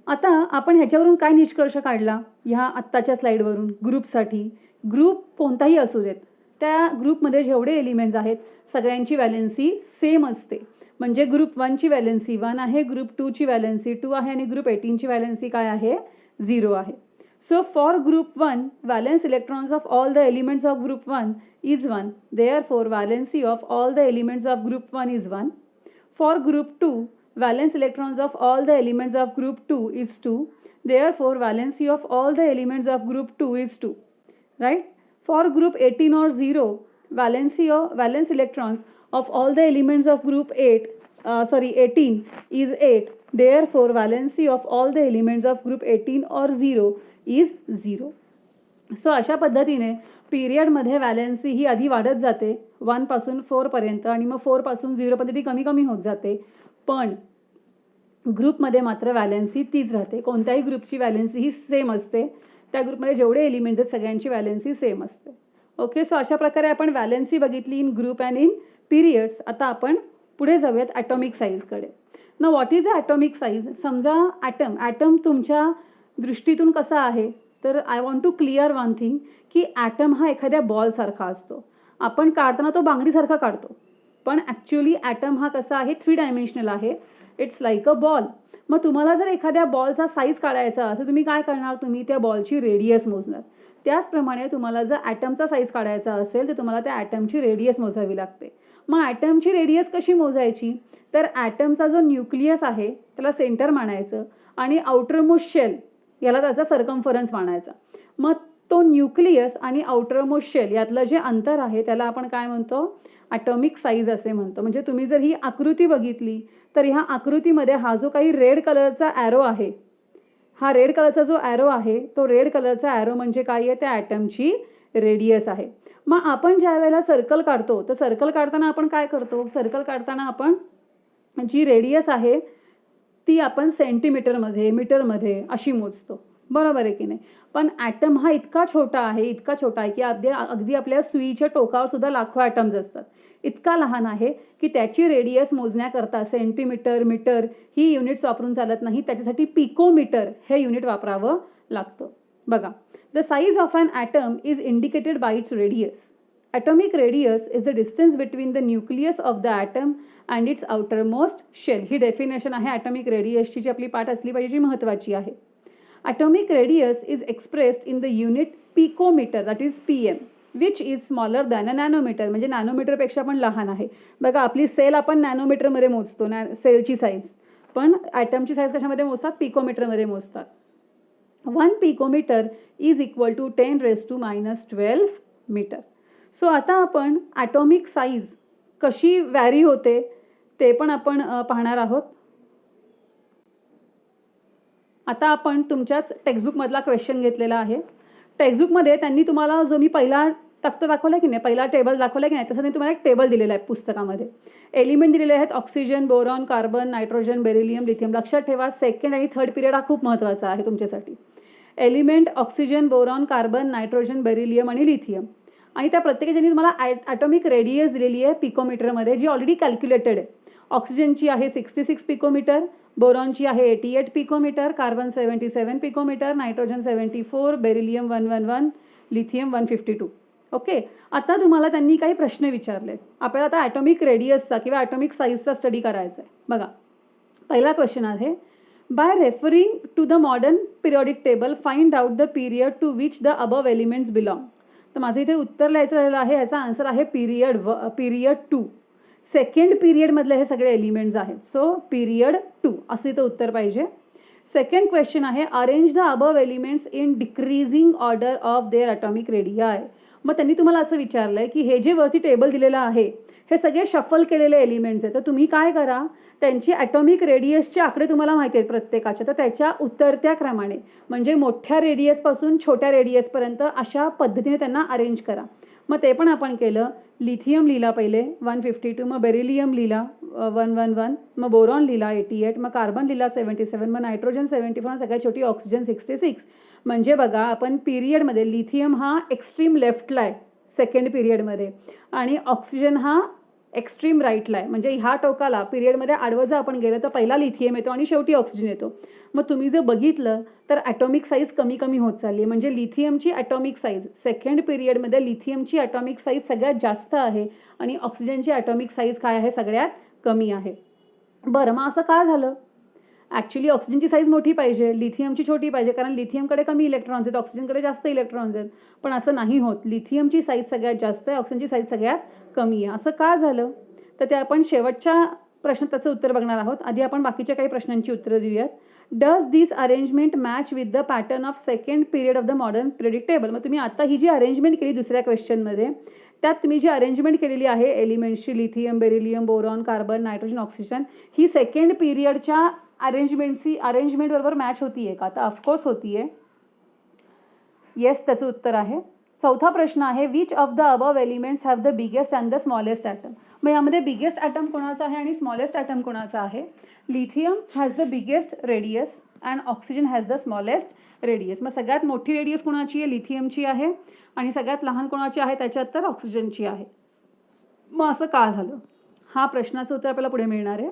आता आपण ह्याच्यावरून काय निष्कर्ष काढला ह्या आत्ताच्या स्लाईडवरून, ग्रुपसाठी ग्रुप कोणताही असू देत त्या ग्रुपमध्ये जेवढे एलिमेंट्स आहेत सगळ्यांची व्हॅलेन्सी सेम असते. म्हणजे ग्रुप 1ची व्हॅलेन्सी 1 आहे, ग्रुप 2ची व्हॅलेन्सी 2 आहे आणि ग्रुप 18ची व्हॅलेन्सी काय आहे, 0 आहे. So for group 1 valence electrons of all the elements of group 1 is 1. Therefore valency of all the elements of group 1 is 1. For group 2 valence electrons of all the elements of group 2 is 2. Therefore, valency of all the elements of group 2 is 2. Right? For group 18 or 0, valence electrons of all the elements of group 18 is 8. Therefore, valency of all the elements of group 18 or 0 is 0. So अशा पद्धतीने पिरियडमध्ये valency ही आधी वाढत जाते 1 पासून 4 पर्यंत आणि मग 4 पासून 0 पर्यंत ती कमी कमी होत जाते. पण ग्रुपमध्ये मात्र व्हॅलेन्सी तीच राहते. कोणत्याही ग्रुपची व्हॅलेन्सी ही सेम असते. त्या ग्रुपमध्ये जेवढे एलिमेंट्स आहेत सगळ्यांची व्हॅलेन्सी सेम असते. ओके, सो अशा प्रकारे आपण व्हॅलेन्सी बघितली in group and in periods. आता आपण पुढे जाऊयात ॲटॉमिक साईजकडे. ना what is a atomic size? समजा ॲटम तुमच्या दृष्टीतून कसा आहे, तर I want to clear one thing की ॲटम हा एखाद्या बॉलसारखा असतो. आपण काढताना तो बांगडीसारखा काढतो, पण ॲक्च्युअली ॲटम हा कसा आहे, 3 डायमेन्शनल आहे. It's like a ball. मग तुम्हाला जर एखाद्या बॉलचा साईज काढायचा असेल तुम्ही काय करणार, तुम्ही त्या बॉलची रेडियस मोजणार. त्याचप्रमाणे तुम्हाला जर ॲटमचा साईज काढायचा असेल तर तुम्हाला त्या ॲटमची रेडियस मोजावी लागते. मग ॲटमची रेडियस कशी मोजायची, तर ॲटमचा जो न्यूक्लियस आहे त्याला सेंटर मानायचं आणि आउटरमोस्ट शेल याला त्याचा सर्कम्फरन्स मानायचा. मग तो न्यूक्लियस आणि आउटरमोस्ट शेल यातलं जे अंतर आहे त्याला आपण काय म्हणतो, ॲटॉमिक साईज असे म्हणतो. म्हणजे तुम्ही जर ही आकृती बघितली तर ह्या आकृतीमध्ये हा जो काही रेड कलरचा ॲरो आहे, हा रेड कलरचा जो ॲरो आहे तो रेड कलरचा ॲरो म्हणजे काय आहे, त्या ॲटमची रेडियस आहे. मग आपण ज्या वेळेला सर्कल काढतो तर सर्कल काढताना आपण काय करतो, सर्कल काढताना आपण जी रेडियस आहे ती आपण सेंटीमीटरमध्ये, मीटरमध्ये अशी मोजतो, बरोबर आहे की नाही. पण ॲटम हा इतका छोटा आहे की अगदी आपल्या सुईच्या टोकावर सुद्धा लाखो ॲटम्स असतात. इतका लहान आहे की त्याची रेडियस मोजण्याकरता सेंटीमीटर, मीटर ही युनिट्स वापरून चालत नाही. त्याच्यासाठी पिकोमीटर हे युनिट वापरावं लागतं. बघा, the size of an atom is indicated by its radius. Atomic radius is the distance between the nucleus of the atom and its outermost shell. ही definition आहे ॲटॉमिक रेडियसची, जी आपली पाठ असली पाहिजे, जी महत्त्वाची आहे. Atomic radius is expressed in the unit picometer, that is pm, which is smaller than a nanometer. म्हणजे नॅनोमीटरपेक्षा पण लहान आहे. बघा, आपली सेल आपण नॅनोमीटरमध्ये मोजतो, सेलची साईज, पण ॲटमची साईज कशामध्ये मोजतात, पिकोमीटरमध्ये मोजतात. 1 picometre is equal to 10⁻⁻12 metre. So आता आपण ॲटॉमिक साईज कशी व्हॅरी होते ते पण आपण पाहणार आहोत. आता आपण तुमच्याच टेक्स्टबुकमधला क्वेश्चन घेतलेला आहे. टेक्स्टबुकमध्ये त्यांनी तुम्हाला जो मी पहिला तक्ता दाखवला की नाही, पहिला टेबल दाखवला की नाही, तसं त्यांनी तुम्हाला एक टेबल दिलेला आहे पुस्तकामध्ये. एलिमेंट दिलेले आहेत oxygen, boron, carbon, nitrogen, beryllium, lithium. लक्षात ठेवा, सेकंड आणि थर्ड पिरियड हा खूप महत्त्वाचा आहे तुमच्यासाठी. Element oxygen, boron, carbon, nitrogen, beryllium आणि लिथियम. आणि त्या प्रत्येकाच्यानी तुम्हाला ॲटॉमिक रेडियस दिलेली आहे पिकोमीटरमध्ये, जी ऑलरेडी कॅल्क्युलेटेड आहे. ऑक्सिजनची आहे 66 पिकोमीटर, बोरॉनची आहे 88 picometre, carbon 77 picometre, nitrogen 74, beryllium 111, lithium 152. Okay, आता तुम्हाला त्यांनी काही प्रश्न विचारले. आपल्याला आता ॲटॉमिक रेडियसचा किंवा ॲटॉमिक साईजचा स्टडी करायचा आहे. बघा, पहिला क्वेश्चन आहे, by referring to the modern periodic table find out the period to which the above elements belong. तर माझं इथे उत्तर लिहायचं राहिलं आहे. याचा आन्सर आहे पिरियड 2. सेकंड पिरियडमधले हे सगळे एलिमेंट्स आहेत. सो पिरियड 2 असे तर उत्तर पाहिजे. सेकंड क्वेश्चन आहे, arrange the above elements in decreasing order of their atomic radii. मग त्यांनी तुम्हाला असं विचारलं आहे की हे जे वरती टेबल दिलेलं आहे हे सगळे शफल केलेले एलिमेंट्स आहेत. तर तुम्ही काय करा, त्यांची ॲटॉमिक रेडियसचे आकडे तुम्हाला माहिती आहेत प्रत्येकाचे, तर त्याच्या उतरत्या क्रमाने म्हणजे मोठ्या रेडियसपासून छोट्या रेडियसपर्यंत अशा पद्धतीने त्यांना अरेंज करा. मग ते पण आपण केलं. लिथियम लिहिला पहिले 152, मग बेरिलियम लिहिला 111, मग बोरॉन लिहिला 88, मग कार्बन लिहिला 77, मग नायट्रोजन 74, सगळ्यात शेवटी ऑक्सिजन 66. म्हणजे बघा आपण पिरियडमध्ये लिथियम हा एक्स्ट्रीम लेफ्टला आहे सेकंड पिरियडमध्ये आणि ऑक्सिजन हा एक्स्ट्रीम राईटला आहे. म्हणजे ह्या टोकाला पिरियडमध्ये आडवं जर आपण गेलं तर पहिला लिथियम येतो आणि शेवटी ऑक्सिजन येतो. मग तुम्ही जर बघितलं तर ॲटॉमिक साईज कमी कमी होत चालली आहे. म्हणजे लिथियमची ॲटॉमिक साईज सेकंड पिरियडमध्ये लिथियमची ॲटॉमिक साईज सगळ्यात जास्त आहे आणि ऑक्सिजनची ॲटॉमिक साईज काय आहे, सगळ्यात कमी आहे. बरं, मग असं का झालं? ॲक्च्युली ऑक्सिजनची साईज मोठी पाहिजे, लिथियमची छोटी पाहिजे, कारण लिथियमकडे कमी इलेक्ट्रॉन्स आहेत, ऑक्सिजनकडे जास्त इलेक्ट्रॉन्स आहेत. पण असं नाही होत. लिथियमची साईज सगळ्यात जास्त आहे, ऑक्सिजनची साईज सगळ्यात कमी आहे. असं का झालं? तर ते आपण शेवटच्या प्रश्नात त्याचं उत्तर बघणार आहोत. आधी आपण बाकीच्या काही प्रश्नांची उत्तरं देऊयात. Does this arrangement match with the pattern of second period of the modern periodic table? मग तुम्ही आता ही जी अरेंजमेंट केली दुसऱ्या क्वेश्चनमध्ये, त्यात तुम्ही जी अरेंजमेंट केलेली आहे एलिमेंट्सची, lithium, beryllium, boron, carbon, nitrogen, oxygen, ही सेकंड पिरियडच्या अरेंजमेंट बरोबर मॅच होतीये का? तर ऑफकोर्स होतीये. येस, त्याचं उत्तर आहे. चौथा प्रश्न आहे, which of the above elements have the biggest and the smallest atom? मग यामध्ये बिगेस्ट ॲटम कोणाचा आहे आणि स्मॉलेस्ट ॲटम कोणाचा आहे? Lithium has the biggest radius and oxygen has the smallest radius. मग सगळ्यात मोठी रेडियस कोणाची आहे? लिथियमची आहे. आणि सगळ्यात लहान कोणाची आहे? त्याच्यात तर ऑक्सिजनची आहे. मग असं का झालं? हा प्रश्नाचं उत्तर आपल्याला पुढे मिळणार आहे.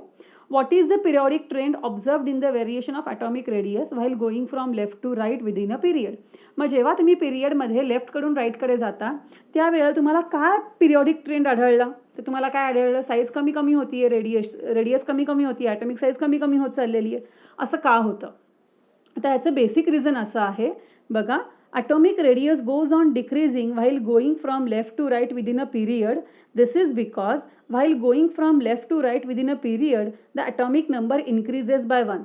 What is the periodic trend observed in the variation of atomic radius while going from left to right within a period? मग जेव्हा तुम्ही पिरियडमध्ये लेफ्टकडून राईटकडे जाता त्यावेळेला तुम्हाला काय पिरियॉडिक ट्रेंड आढळला? तर तुम्हाला काय आढळलं? साईज कमी कमी होती आहे, रेडियस कमी कमी होती आहे, ॲटॉमिक साईज कमी कमी होत चाललेली आहे. असं का होतं? तर याचं बेसिक रिझन असं आहे बघा. Atomic radius goes on decreasing while going from left to right within a period. This is because while going from left to right within a period, the atomic number increases by 1.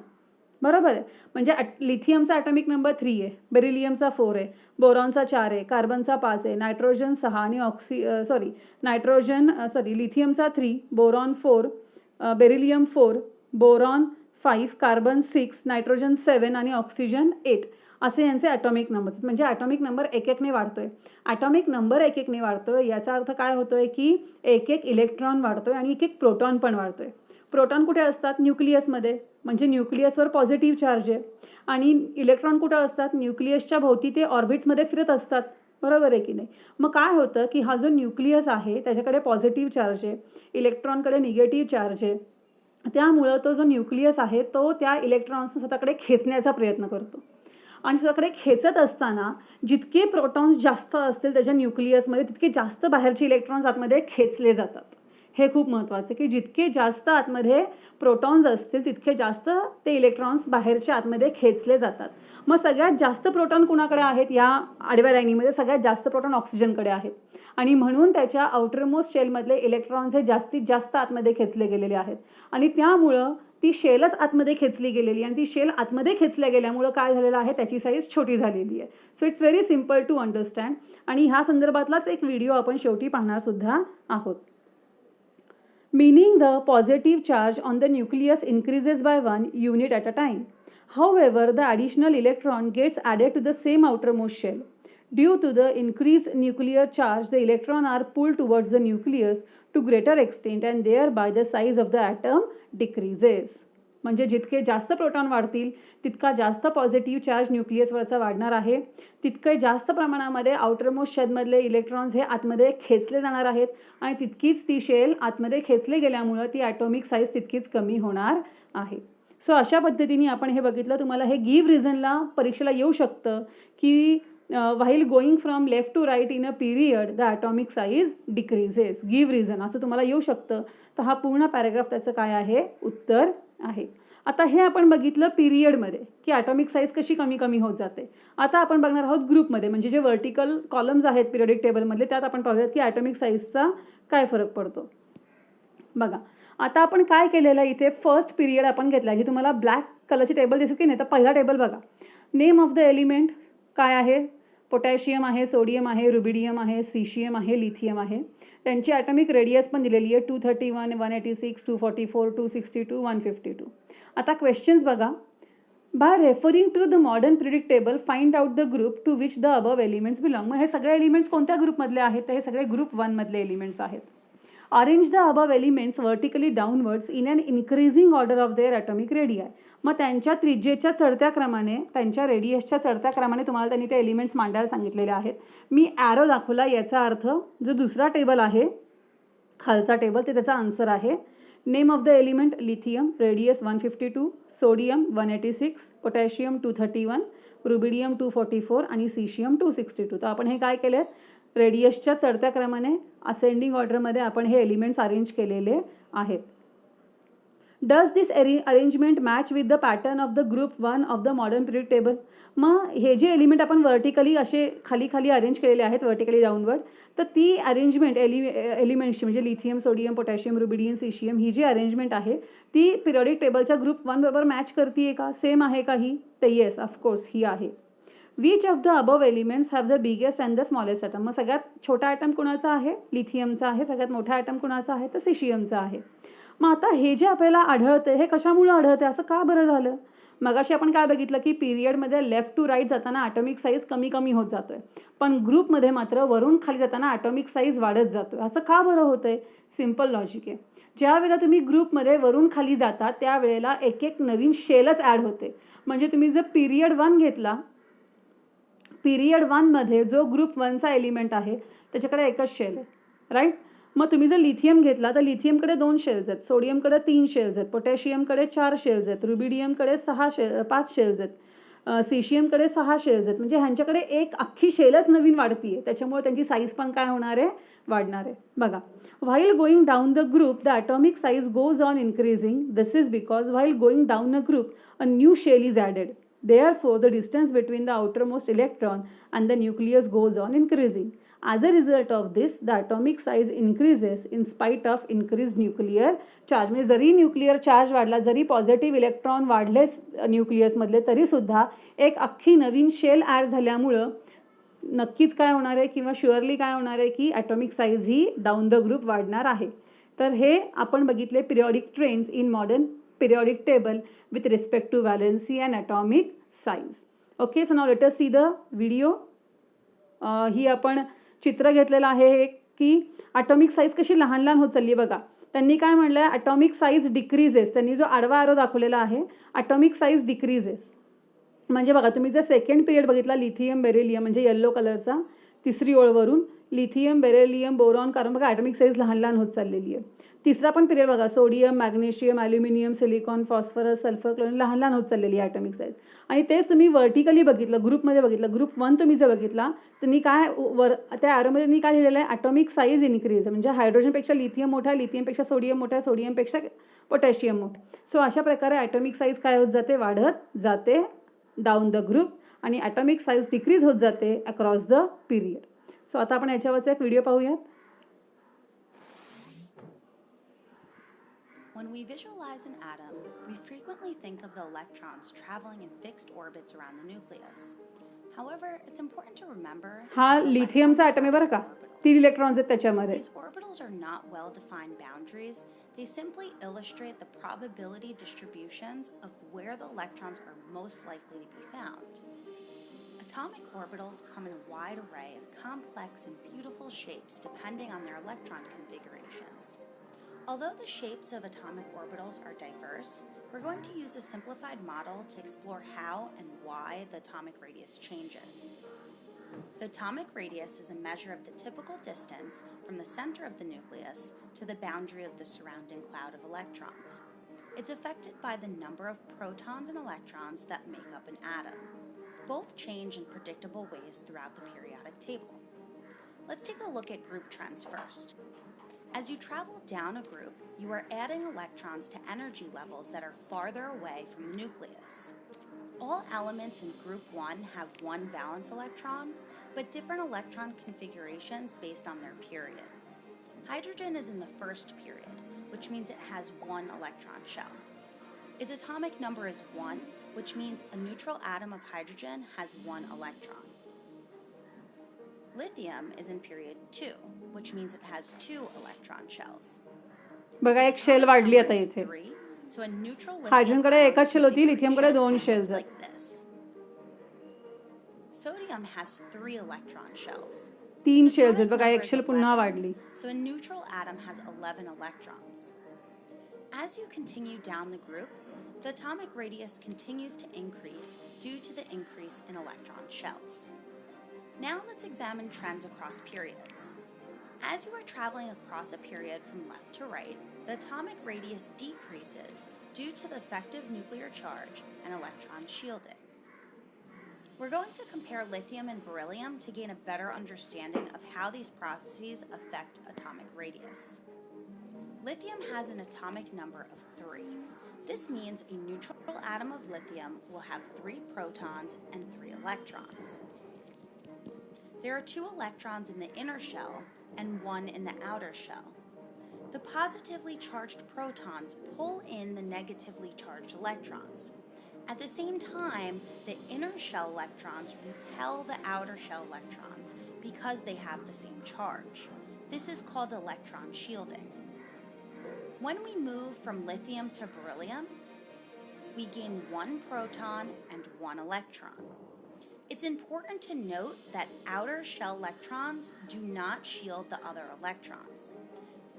बरोबर आहे. म्हणजे लिथियमचा atomic number 3 आहे, बेरिलियमचा 4 आहे, बोरॉनचा 4 आहे, कार्बनचा 5 आहे, nitrogen 6 आणि लिथियमचा 3, boron 4, beryllium 4, boron 5, carbon 6, nitrogen 7 आणि oxygen 8 असे यांचे ॲटॉमिक नंबर्स. म्हणजे ॲटॉमिक नंबर एक एकने वाढतोय. ॲटॉमिक नंबर एक एकने वाढतोय याचा अर्थ काय होतोय की एक एक इलेक्ट्रॉन वाढतोय आणि एक एक प्रोटॉन पण वाढतोय. प्रोटॉन कुठे असतात? न्यूक्लियसमध्ये. म्हणजे न्यूक्लियसवर पॉझिटिव्ह चार्ज आहे. आणि इलेक्ट्रॉन कुठे असतात? न्यूक्लियसच्या भोवती ते ऑर्बिट्समध्ये फिरत असतात. बरोबर आहे की नाही? मग काय होतं की हा जो न्यूक्लियस आहे त्याच्याकडे पॉझिटिव्ह चार्ज आहे, इलेक्ट्रॉनकडे निगेटिव्ह चार्ज आहे. त्यामुळं तो जो न्यूक्लियस आहे तो त्या इलेक्ट्रॉन्स स्वतःकडे खेचण्याचा प्रयत्न करतो. आणि स्वतःकडे खेचत असताना जितके प्रोटॉन्स जास्त असतील त्याच्या न्यूक्लियसमध्ये तितके जास्त बाहेरचे इलेक्ट्रॉन्स आतमध्ये खेचले जातात. हे खूप महत्त्वाचं की जितके जास्त आतमध्ये प्रोटॉन्स असतील तितके जास्त ते इलेक्ट्रॉन्स बाहेरच्या आतमध्ये खेचले जातात. मग सगळ्यात जास्त प्रोटॉन कुणाकडे आहेत? या आडव्या लाईनीमध्ये सगळ्यात जास्त प्रोटॉन ऑक्सिजनकडे आहेत. आणि म्हणून त्याच्या आउटरमोस्ट शेलमधले इलेक्ट्रॉन्स हे जास्तीत जास्त आतमध्ये खेचले गेलेले आहेत. आणि त्यामुळं ती शेलच आतमध्ये खेचली गेलेली आणि ती शेल आतमध्ये खेचल्या गेल्यामुळं काय झालेलं आहे? त्याची साईज छोटी झालेली आहे. So it's very simple to understand. आणि ह्या संदर्भातलाच एक व्हिडिओ आपण शेवटी पाहणार सुद्धा आहोत. Meaning the positive charge on the nucleus increases by 1 unit at a time. However, the additional electron gets added to the same outermost shell. Due to the increased nuclear charge, the electrons are pulled towards the nucleus to greater extent and thereby the size of the atom decreases. म्हणजे जितके जास्त proton वाढतील तितका जास्त positive charge न्यूक्लियसवरचा वाढणार आहे, तितके जास्त प्रमाणामध्ये आउटरमोस्ट शेलमधले इलेक्ट्रॉन्स हे आतमध्ये खेचले जाणार आहेत आणि तितकीच ती शेल आतमध्ये खेचले गेल्यामुळं ती ॲटॉमिक साईज तितकीच कमी होणार आहे. सो अशा पद्धतीने आपण हे बघितलं. तुम्हाला हे गिव्ह रिझनला परीक्षेला येऊ शकतं की while going from left to right in a period the atomic size decreases. Give reason असं तुम्हाला येऊ शकतं. तर हा पूर्ण पॅराग्राफ त्याचं काय आहे? उत्तर आहे. आता हे आपण बघितलं पिरियडमध्ये की ॲटॉमिक साईज कशी कमी कमी होत जाते. आता आपण बघणार आहोत ग्रुपमध्ये, म्हणजे जे व्हर्टिकल कॉलम्स आहेत पिरियडिक टेबलमधले त्यात आपण पाहूयात की ॲटॉमिक साईजचा काय फरक पडतो. बघा आता आपण काय केलेलं इथे फर्स्ट पिरियड आपण घेतला. जी तुम्हाला ब्लॅक कलरची टेबल दिसत की नाही, तर पहिला टेबल बघा. नेम ऑफ द एलिमेंट काय आहे? पोटॅशियम आहे, सोडियम आहे, रुबिडियम आहे, सीशियम आहे, लिथियम आहे. त्यांची ॲटॉमिक रेडियस पण दिलेली आहे 231, 186, 244, 262, 152. आता क्वेश्चन्स बघा. By referring to the modern periodic table find out the group to which the above elements belong. मग हे सगळे एलिमेंट्स कोणत्या ग्रुपमधले आहेत? तर हे सगळे ग्रुप 1 मधले एलिमेंट्स आहेत. Arrange the above elements vertically downwards in an increasing order of their atomic radii. मग त्यांच्या त्रिज्येच्या चढत्या क्रमाने, त्यांच्या रेडियसच्या चढत्या क्रमाने तुम्हाला त्यांनी ते एलिमेंट्स मांडायला सांगितलेले आहेत. मी ॲरो दाखवला, याचा अर्थ जो दुसरा टेबल आहे खालचा टेबल ते त्याचा आन्सर आहे. Name of the element lithium, radius 152, sodium 186, potassium 231, rubidium 244 आणि सीशियम 262. तर आपण हे काय केले, रेडियसच्या चढत्या क्रमाने असेंडिंग ऑर्डरमध्ये आपण हे एलिमेंट्स अरेंज केलेले आहेत. Does this arrangement match with the pattern of the group 1 of the modern period table. मग हे जे एलिमेंट आपण वर्टिकली असे खाली खाली अरेंज केलेले आहेत, वर्टिकली डाऊनवर्ड, तर ती अरेंजमेंट एलिमेंट्सची म्हणजे lithium, sodium, potassium, rubidium, caesium ही जी अरेंजमेंट आहे ती पिरियडिक टेबलच्या ग्रुप 1 बरोबर मॅच करते का, सेम आहे का ही? तर येस, ऑफकोर्स ही आहे. Which of the above elements have the biggest and the smallest atom. मग सगळ्यात छोटा ॲटम कुणाचा आहे? लिथियमचा आहे. सगळ्यात मोठा ॲटम कुणाचा आहे? तर सीशियमचा आहे. मग आता हे जे आपल्याला आढळते हे कशामुळे आढळते, असं का बरं झालं? मगाशी आपण काय बघितलं की पिरियडमध्ये लेफ्ट टू राईट जाताना ॲटॉमिक साईज कमी कमी होत जातोय, पण ग्रुपमध्ये मात्र वरून खाली जाताना ॲटॉमिक साईज वाढत जातोय. असं का बरं होतंय? सिम्पल लॉजिक आहे. ज्या वेळेला तुम्ही ग्रुपमध्ये वरून खाली जाता त्यावेळेला एक एक नवीन शेलच ॲड होते. म्हणजे तुम्ही जर पिरियड 1 घेतला, पिरियड 1 मध्ये जो ग्रुप 1चा एलिमेंट आहे त्याच्याकडे एकच शेल आहे, राईट. मग तुम्ही जर लिथियम घेतला तर लिथियमकडे 2 शेल्स आहेत, सोडियमकडे 3 शेल्स आहेत, पोटॅशियमकडे 4 शेल्स आहेत, रुबिडियमकडे 5 शेल्स आहेत, सीशियमकडे 6 शेल्स आहेत. म्हणजे ह्यांच्याकडे एक अख्खी शेलच नवीन वाढतीये, त्याच्यामुळे त्यांची साईज पण काय होणार आहे? वाढणार आहे. बघा, while going down the group the atomic size goes on increasing. This is because while going down a group a new shell is added. Therefore the distance between the outermost electron and the nucleus goes on increasing. As a result of this the atomic size increases in spite of increased nuclear charge. म्हणजे जरी nuclear charge वाढला, जरी positive electron वाढले nucleus मधले, तरी सुद्धा एक अख्खी नवीन शेल ॲड झाल्यामुळं नक्कीच काय होणार आहे किंवा शुअरली काय होणार आहे की ॲटॉमिक साईज ही डाऊन द ग्रुप वाढणार आहे. तर हे आपण बघितले periodic trends in modern periodic table with respect to valency and atomic size. Okay, so now let us see the video. ही आपण चित्र घेतलेलं आहे हे की ॲटॉमिक साईज कशी लहान लहान होत चालली. बघा, त्यांनी काय म्हणलं आहे, ॲटॉमिक साईज डिक्रीजेस. त्यांनी जो आडवा आरो दाखवलेला आहे, ॲटॉमिक साईज डिक्रीजेस. म्हणजे बघा, तुम्ही जर सेकंड पिरियड बघितला, लिथियम बेरिलियम म्हणजे येल्लो कलरचा, तिसरी ओळवरून लिथियम, बेरिलियम, बोरॉन, कारण बघा ॲटॉमिक साईज लहान लहान होत चाललेली आहे. तिसरा पण पिरियड बघा, sodium, magnesium, aluminium, silicon, phosphorus, sulphur, chlorine, लहान लहान होत चाललेली आहे ॲटॉमिक साईज. आणि तेच तुम्ही वर्टिकली बघितलं, ग्रुपमध्ये बघितलं, ग्रुप 1 तुम्ही जर बघितला त्यांनी काय त्या ॲरोमध्ये त्यांनी काय लिहिलेलं आहे, ॲटॉमिक साईज इन्क्रीज. म्हणजे हायड्रोजनपेक्षा लिथियम मोठा आहे, लिथियमपेक्षा सोडियम मोठा आहे, सोडियमपेक्षा पोटॅशियम मोठा. सो अशा प्रकारे ॲटॉमिक साईज काय होत जाते, वाढत जाते डाऊन द ग्रुप, आणि ॲटॉमिक साईज डिक्रीज होत जाते अक्रॉस द पिरियड. सो आता आपण याच्यावरचा एक व्हिडिओ पाहूयात. When we visualize an atom, we frequently think of the electrons traveling in fixed orbits around the nucleus. However, it's important to remember हा लिथियमचा item आहे बरं का, 3 इलेक्ट्रॉन्स आहेत त्याच्यामध्ये. These orbitals are not well-defined boundaries. They simply illustrate the probability distributions of where the electrons are most likely to be found. Atomic orbitals come in a wide array of complex and beautiful shapes depending on their electron configurations. Although the shapes of atomic orbitals are diverse, we're going to use a simplified model to explore how and why the atomic radius changes. The atomic radius is a measure of the typical distance from the center of the nucleus to the boundary of the surrounding cloud of electrons. It's affected by the number of protons and electrons that make up an atom. Both change in predictable ways throughout the periodic table. Let's take a look at group trends first. As you travel down a group, you are adding electrons to energy levels that are farther away from the nucleus. All elements in group 1 have one valence electron, but different electron configurations based on their period. Hydrogen is in the first period, which means it has 1 electron shell. Its atomic number is 1, which means a neutral atom of hydrogen has 1 electron. Lithium is in period 2, which means it has 2 electron shells. बघा, एक shell वाढली आता इथे. So a neutral lithium हायड्रोजनकडे ion's एकच shell होती, लिथियमकडे configuration 2 shells looks आहेत. like this. Sodium has 3 electron shells. 3 Its shells आहेत atomic बघा, number एक is शेल पुन्हा 11, वाढली. so a neutral atom has 11 electrons. As you continue down the group, the atomic radius continues to increase due to the increase in electron shells. Now let's examine trends across periods. As you are traveling across a period from left to right, the atomic radius decreases due to the effective nuclear charge and electron shielding. We're going to compare lithium and beryllium to gain a better understanding of how these processes affect atomic radius. Lithium has an atomic number of 3. This means a neutral atom of lithium will have 3 protons and 3 electrons. There are 2 electrons in the inner shell and 1 in the outer shell. The positively charged protons pull in the negatively charged electrons. At the same time, the inner shell electrons repel the outer shell electrons because they have the same charge. This is called electron shielding. When we move from lithium to beryllium, we gain 1 proton and 1 electron. It's important to note that outer shell electrons do not shield the other electrons.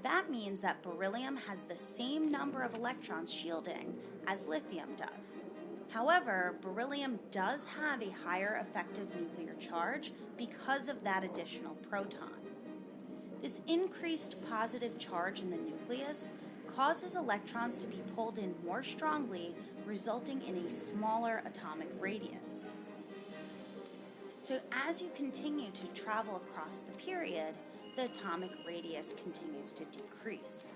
That means that beryllium has the same number of electrons shielding as lithium does. However, beryllium does have a higher effective nuclear charge because of that additional proton. This increased positive charge in the nucleus causes electrons to be pulled in more strongly, resulting in a smaller atomic radius. So as you continue to travel across the period, the atomic radius continues to decrease.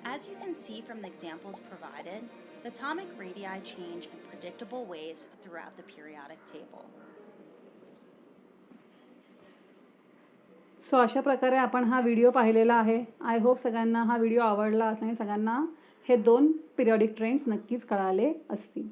As you can see from the examples provided, the atomic radii change in predictable ways throughout the periodic table. So अशा प्रकारे आपण हा video पाहिलेला आहे. I hope सगळ्यांना हा video आवडला असेल आणि सगळ्यांना हे 2 पिरियॉडिक ट्रेंड्स नक्कीच कळाले असतील.